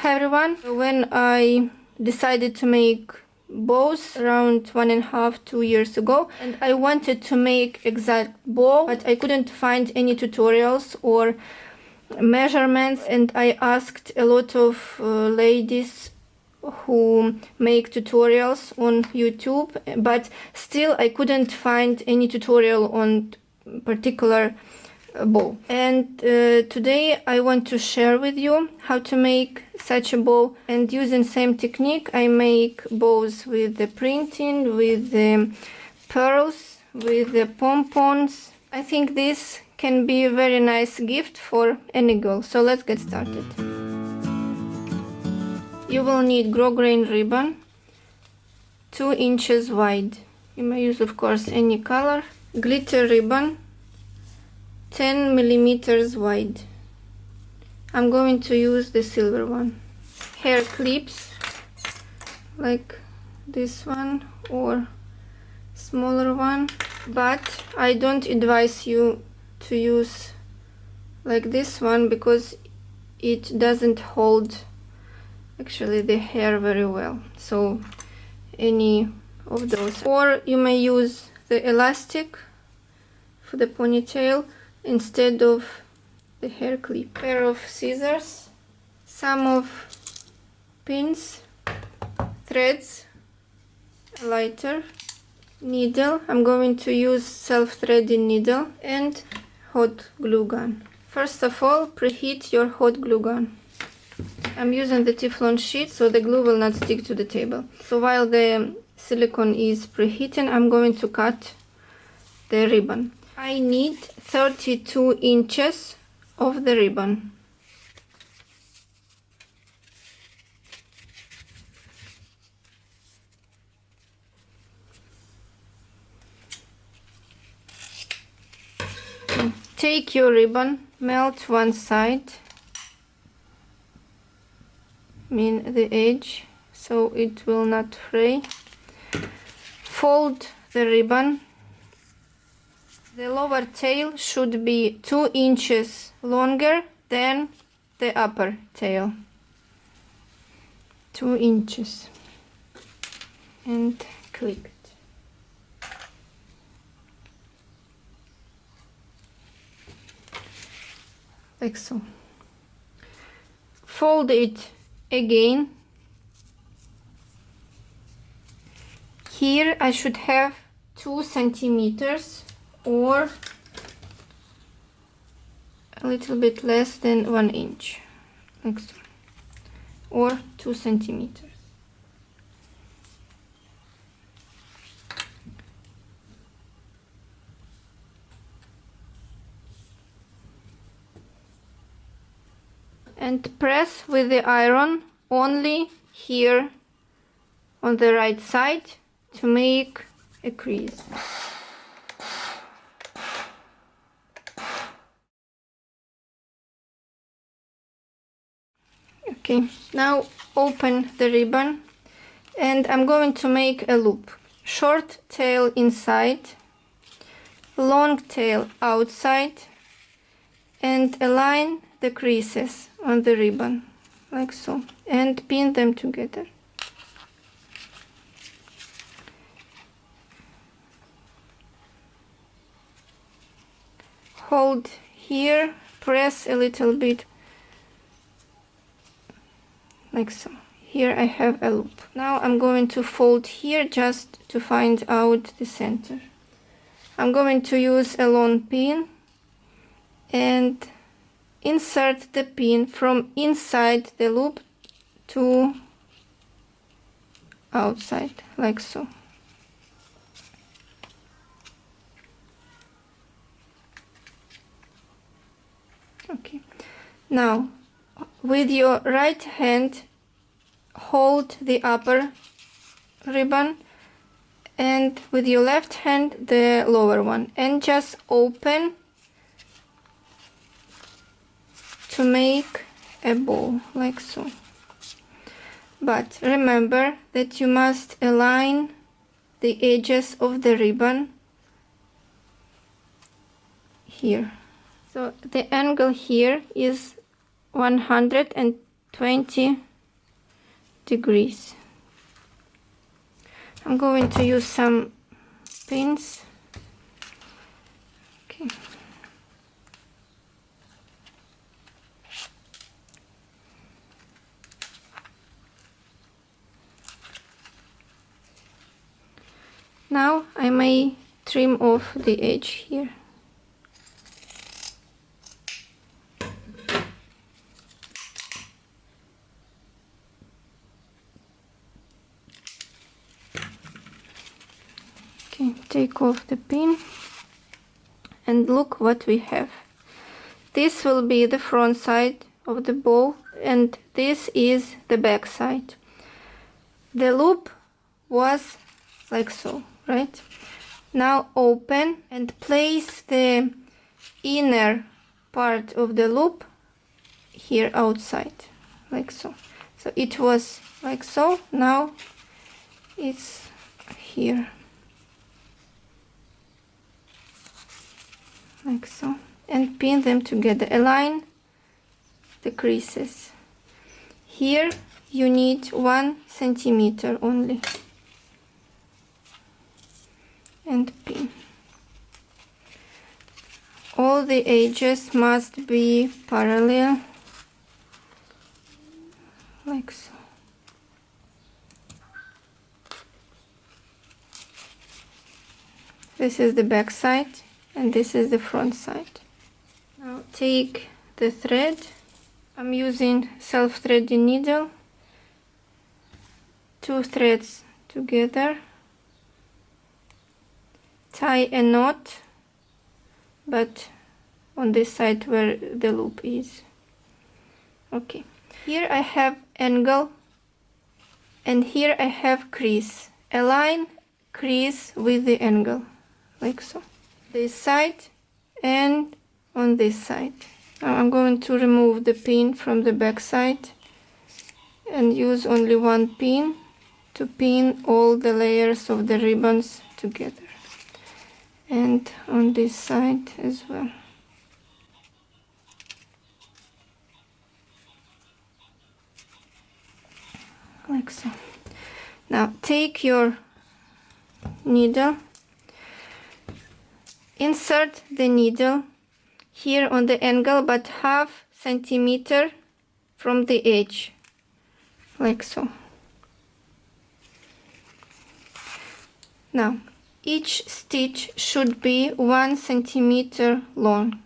Hi everyone! When I decided to make bows around 1.5-2 years ago, and I wanted to make exact bow, but I couldn't find any tutorials or measurements, and I asked a lot of ladies who make tutorials on YouTube, but still I couldn't find any tutorial on particular bow. And today I want to share with you how to make such a bow, and using same technique I make bows with the printing, with the pearls, with the pompons. I think this can be a very nice gift for any girl. So let's get started. You will need grosgrain ribbon 2 inches wide. You may use of course any color. Glitter ribbon 10 millimeters wide. I'm going to use the silver one. Hair clips like this one or smaller one, but I don't advise you to use like this one because it doesn't hold actually the hair very well. So any of those, or you may use the elastic for the ponytail instead of the hair clip. Pair of scissors, some of pins, threads, a lighter, needle. I'm going to use self-threading needle, and hot glue gun. First of all, preheat your hot glue gun. I'm using the Teflon sheet so the glue will not stick to the table. So while the silicone is preheating, I'm going to cut the ribbon. I need 32 inches of the ribbon. Take your ribbon, melt one side, mean the edge, so it will not fray. Fold the ribbon. The lower tail should be 2 inches longer than the upper tail. 2 inches. And clip it. Like so. Fold it again. Here I should have 2 centimeters or a little bit less than 1 inch, like so, or 2 centimeters. And press with the iron only here on the right side to make a crease. Okay, now open the ribbon, and I'm going to make a loop. Short tail inside, long tail outside, and align the creases on the ribbon like so, and pin them together. Hold here, press a little bit like so. Here I have a loop. Now I'm going to fold here just to find out the center. I'm going to use a long pin and insert the pin from inside the loop to outside like so. Okay, now with your right hand hold the upper ribbon, and with your left hand the lower one, and just open to make a bow like so. But remember that you must align the edges of the ribbon here. So the angle here is 120 degrees. I'm going to use some pins. Okay. Now I may trim off the edge here. Okay, take off the pin and look what we have. This will be the front side of the bow and this is the back side. The loop was like so, right? Now open and place the inner part of the loop here outside, like so. So it was like so, now it's here. Like so, and pin them together. Align the creases. Here you need 1 centimeter only, and pin. All the edges must be parallel, like so. This is the back side and this is the front side. Now take the thread. I'm using self-threading needle. 2 threads together. Tie a knot, but on this side where the loop is. Okay. Here I have angle and here I have crease. Align crease with the angle, like so. This side and on this side. Now I'm going to remove the pin from the back side and use only 1 pin to pin all the layers of the ribbons together, and on this side as well. Like so. Now take your needle, insert the needle here on the angle, but 1/2 centimeter from the edge, like so. Now each stitch should be 1 centimeter long.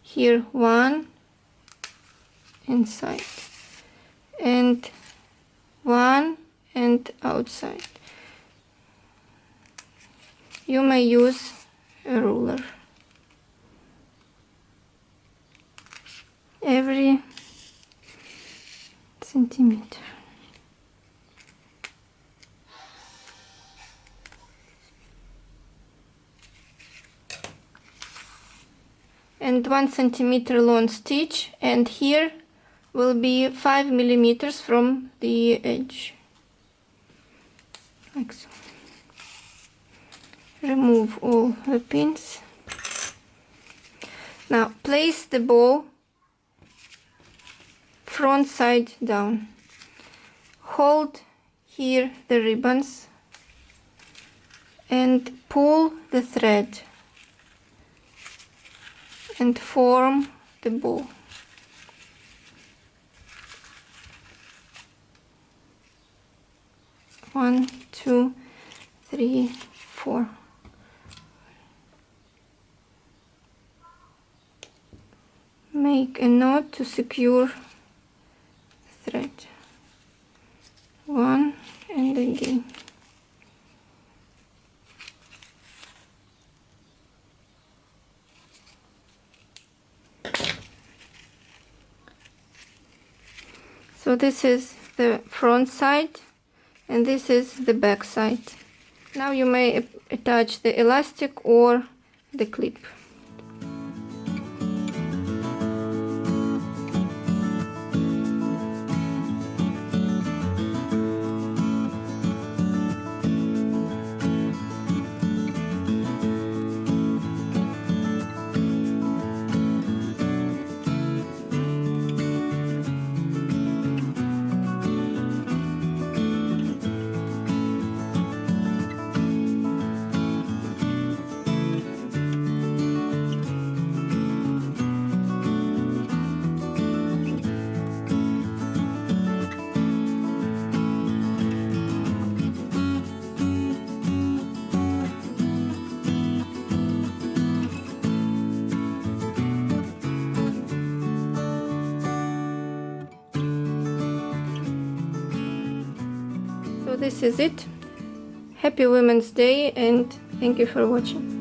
Here 1 inside and 1 and outside. You may use a ruler. Every centimeter. And 1 centimeter long stitch, and here will be 5 millimeters from the edge, like so. Remove all the pins. Now place the bow front side down. Hold here the ribbons and pull the thread and form the bow. One, two, three, four. Make a knot to secure the thread. 1 and again. So this is the front side and this is the back side. Now you may attach the elastic or the clip. So this is it. Happy Women's Day and thank you for watching.